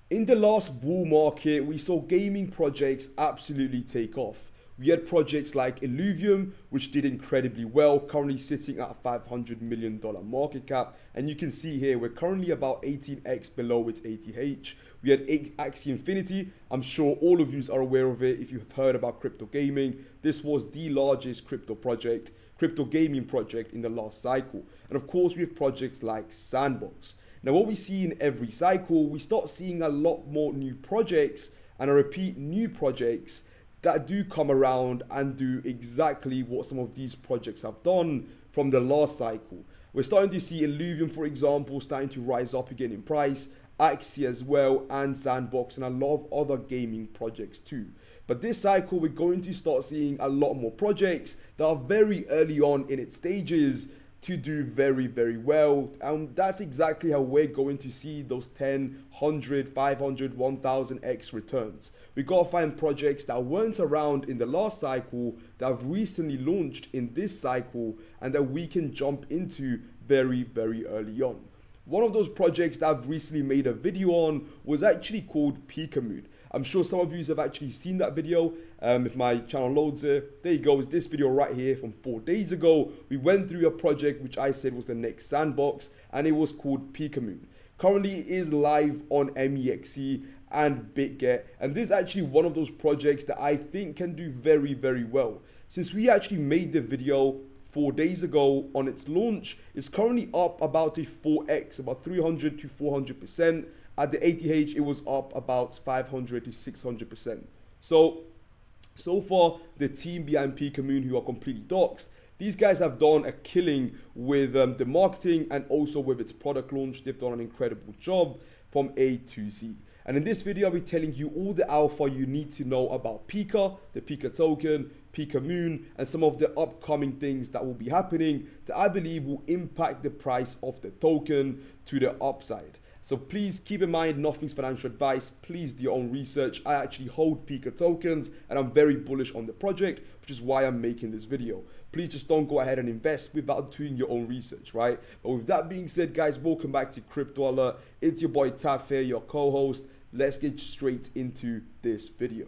In the last bull market, we saw gaming projects absolutely take off. We had projects like Illuvium, which did incredibly well, currently sitting at a $500 million market cap. And you can see here, we're currently about 18x below its ATH. We had Axie Infinity. I'm sure all of you are aware of it if you've heard about crypto gaming. This was the largest crypto gaming project in the last cycle. And of course, we have projects like Sandbox. Now, what we see in every cycle, we start seeing a lot more new projects, and I repeat, new projects that do come around and do exactly what some of these projects have done from the last cycle. We're starting to see Illuvium, for example, starting to rise up again in price, Axie as well, and Sandbox, and a lot of other gaming projects too. But this cycle, we're going to start seeing a lot more projects that are very early on in its stages to do very, very well. And that's exactly how we're going to see those 10, 100, 500, 1000x returns. We got to find projects that weren't around in the last cycle, that have recently launched in this cycle, and that we can jump into very, very early on. One of those projects that I've recently made a video on was actually called Peekamoon. I'm sure some of you have actually seen that video. If my channel loads it, there you go. It's this video right here from 4 days ago. We went through a project which I said was the next Sandbox, and it was called Peekamoon. Currently it is live on MEXC and BitGet, and this is actually one of those projects that I think can do very, very well. Since we actually made the video 4 days ago on its launch, it's currently up about a 4x, about 300 to 400%. At the ATH, it was up about 500 to 600%. So far, the team behind Peekamoon, who are completely doxed, these guys have done a killing with the marketing and also with its product launch. They've done an incredible job from A to Z. And in this video, I'll be telling you all the alpha you need to know about Peeka, the Peeka token, Peekamoon, and some of the upcoming things that will be happening that I believe will impact the price of the token to the upside. So please keep in mind, nothing's financial advice. Please do your own research. I actually hold Peeka tokens and I'm very bullish on the project, which is why I'm making this video. Please just don't go ahead and invest without doing your own research, right? But with that being said, guys, welcome back to Crypto Alert. It's your boy Tafe, your co-host. Let's get straight into this video.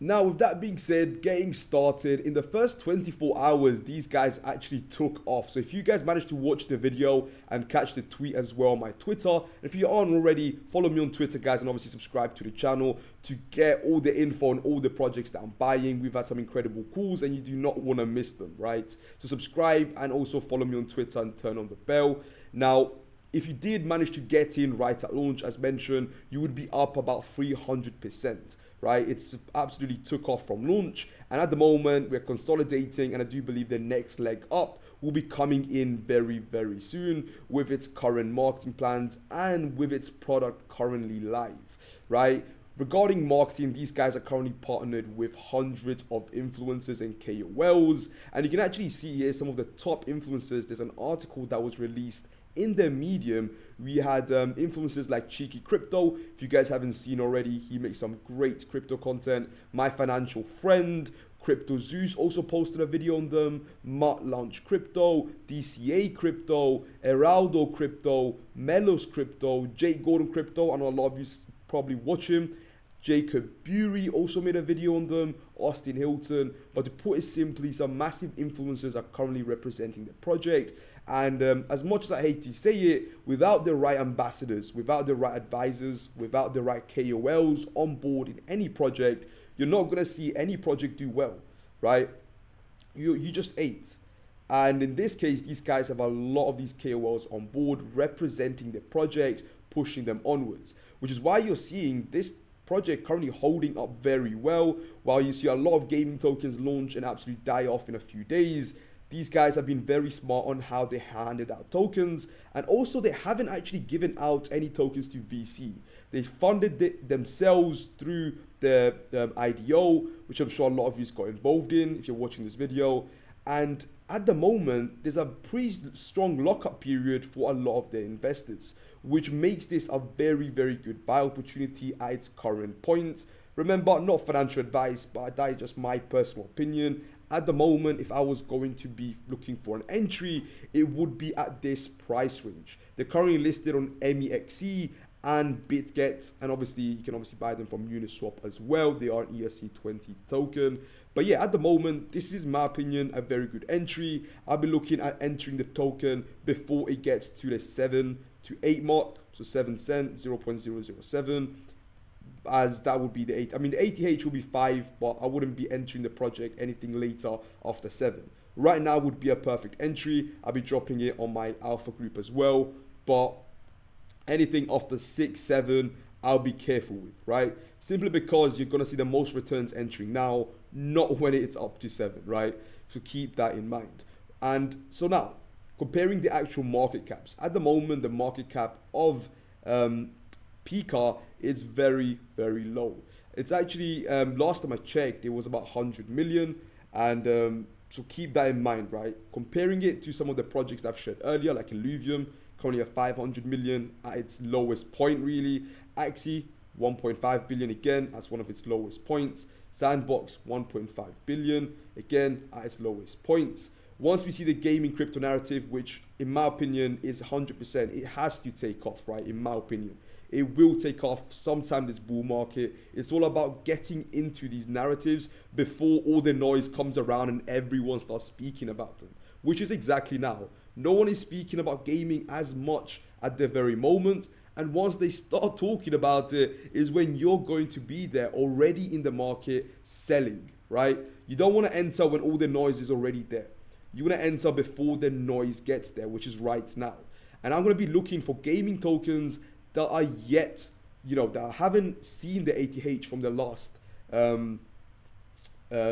Now, with that being said, getting started, in the first 24 hours, these guys actually took off. So if you guys managed to watch the video and catch the tweet as well on my Twitter, and if you aren't already, follow me on Twitter, guys, and obviously subscribe to the channel to get all the info on all the projects that I'm buying. We've had some incredible calls and you do not want to miss them, right? So subscribe and also follow me on Twitter and turn on the bell. Now, if you did manage to get in right at launch, as mentioned, you would be up about 300%. Right, it's absolutely took off from launch, and at the moment we're consolidating, and I do believe the next leg up will be coming in very, very soon with its current marketing plans and with its product currently live, right? Regarding marketing, these guys are currently partnered with hundreds of influencers and KOLs, and you can actually see here some of the top influencers. There's an article that was released in the Medium. We had influencers like Cheeky Crypto. If you guys haven't seen already, he makes some great crypto content. My Financial Friend, Crypto Zeus also posted a video on them. Mutt Launch Crypto, DCA Crypto, Heraldo Crypto, Melos Crypto, Jake Gordon Crypto. I know a lot of you probably watch him. Jacob Bury also made a video on them, Austin Hilton. But to put it simply, some massive influencers are currently representing the project. And as much as I hate to say it, without the right ambassadors, without the right advisors, without the right KOLs on board in any project, you're not going to see any project do well, right? You just ain't. And in this case, these guys have a lot of these KOLs on board representing the project, pushing them onwards, which is why you're seeing this project currently holding up very well. While you see a lot of gaming tokens launch and absolutely die off in a few days, these guys have been very smart on how they handed out tokens, and also they haven't actually given out any tokens to VC. They funded it themselves through the IDO, which I'm sure a lot of you got involved in if you're watching this video. And at the moment, there's a pretty strong lockup period for a lot of their investors, which makes this a very, very good buy opportunity at its current point. Remember, not financial advice, but that is just my personal opinion. At the moment, if I was going to be looking for an entry, it would be at this price range. They're currently listed on MEXC and BitGet, and obviously you can obviously buy them from Uniswap as well. They are an ERC20 token. But yeah, at the moment, this is my opinion a very good entry. I'll be looking at entering the token before it gets to the 7 to 8 mark, so 7 cent, 0.007, as that would be the 8. I mean, the ATH will be 5, but I wouldn't be entering the project anything later after 7. Right now would be a perfect entry. I'll be dropping it on my alpha group as well, but anything after 6, 7, I'll be careful with, right? Simply because you're gonna see the most returns entering now, not when it's up to 7, right? So keep that in mind. And so now, comparing the actual market caps. At the moment, the market cap of Pika is very, very low. It's actually, last time I checked, it was about 100 million. And so keep that in mind, right? Comparing it to some of the projects that I've shared earlier, like Illuvium, currently at 500 million at its lowest point, really. Axie, 1.5 billion again, that's one of its lowest points. Sandbox, 1.5 billion, again, at its lowest points. Once we see the gaming crypto narrative, which in my opinion is 100%, it has to take off, right? In my opinion, it will take off sometime this bull market. It's all about getting into these narratives before all the noise comes around and everyone starts speaking about them, which is exactly now. No one is speaking about gaming as much at the very moment. And once they start talking about it is when you're going to be there already in the market selling, right? You don't want to enter when all the noise is already there. You want to enter before the noise gets there, which is right now. And I'm going to be looking for gaming tokens that are yet, that haven't seen the ATH from the last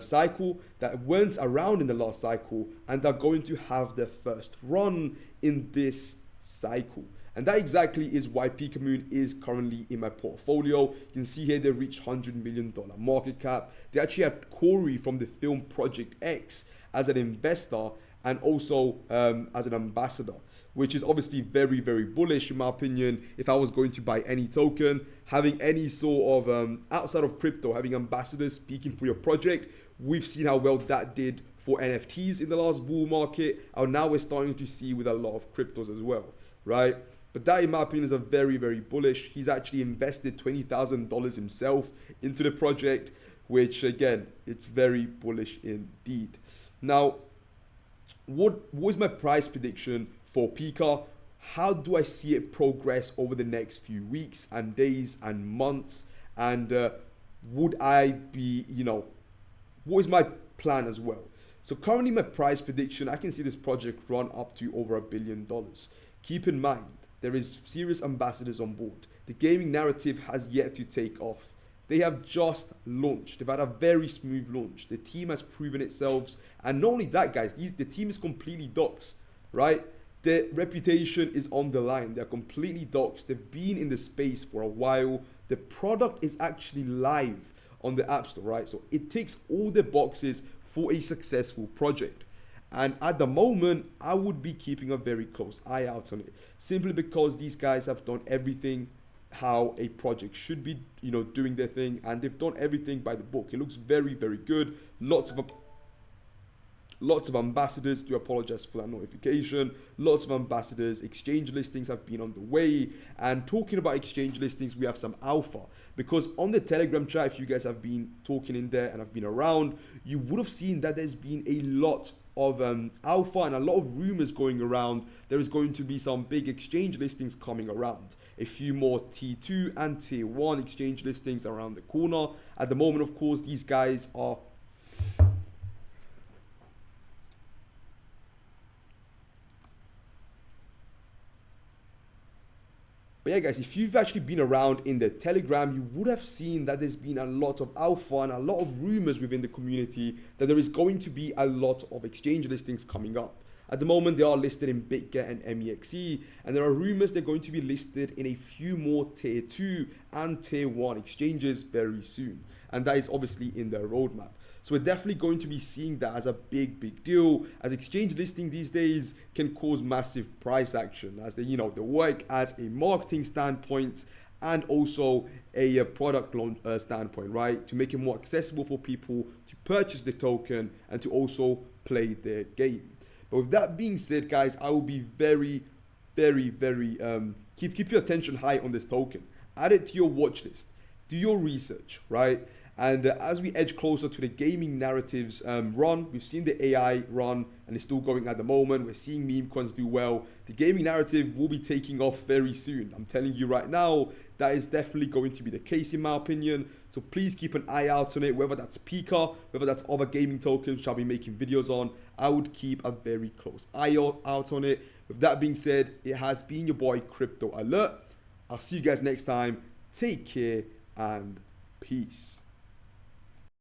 cycle, that weren't around in the last cycle, and are going to have their first run in this cycle. And that exactly is why Peekamoon is currently in my portfolio. You can see here they reached $100 million market cap. They actually had Corey from the film Project X as an investor and also as an ambassador, which is obviously very, very bullish in my opinion. If I was going to buy any token, having any sort of, outside of crypto, having ambassadors speaking for your project, we've seen how well that did for NFTs in the last bull market. And now we're starting to see with a lot of cryptos as well, right? But that, in my opinion, is a very, very bullish. He's actually invested $20,000 himself into the project, which, again, it's very bullish indeed. Now, what was my price prediction for Pika? How do I see it progress over the next few weeks and days and months? And would I be, what is my plan as well? So currently my price prediction, I can see this project run up to over $1 billion. Keep in mind, there is serious ambassadors on board. The gaming narrative has yet to take off. They have just launched. They've had a very smooth launch. The team has proven itself. And not only that, guys, the team is completely doxed, right? Their reputation is on the line. They're completely doxed. They've been in the space for a while. The product is actually live on the App Store, right? So it ticks all the boxes for a successful project. And at the moment, I would be keeping a very close eye out on it, simply because these guys have done everything how a project should be, doing their thing, and they've done everything by the book. It looks very, very good. Lots of ambassadors. Do apologize for that notification. Lots of ambassadors. Exchange listings have been on the way. And talking about exchange listings, we have some alpha, because on the Telegram chat, if you guys have been talking in there and have been around, you would have seen that there's been a lot of alpha and a lot of rumors going around. There is going to be some big exchange listings coming around. A few more T2 and Tier 1 exchange listings around the corner. At the moment, of course, these guys are But yeah, guys, if you've actually been around in the Telegram, you would have seen that there's been a lot of alpha and a lot of rumors within the community that there is going to be a lot of exchange listings coming up. At the moment, they are listed in BitGet and MEXC, and there are rumors they're going to be listed in a few more Tier 2 and Tier 1 exchanges very soon. And that is obviously in their roadmap. So we're definitely going to be seeing that as a big, big deal, as exchange listing these days can cause massive price action, as they work as a marketing standpoint, and also a product launch standpoint, right? To make it more accessible for people to purchase the token and to also play the game. But with that being said, guys, I will be very, very keep your attention high on this token. Add it to your watch list. Do your research, right? And as we edge closer to the gaming narratives run, we've seen the AI run and it's still going at the moment. We're seeing meme coins do well. The gaming narrative will be taking off very soon. I'm telling you right now, that is definitely going to be the case in my opinion. So please keep an eye out on it, whether that's Pika, whether that's other gaming tokens which I'll be making videos on. I would keep a very close eye out on it. With that being said, it has been your boy Crypto Alert. I'll see you guys next time. Take care and peace.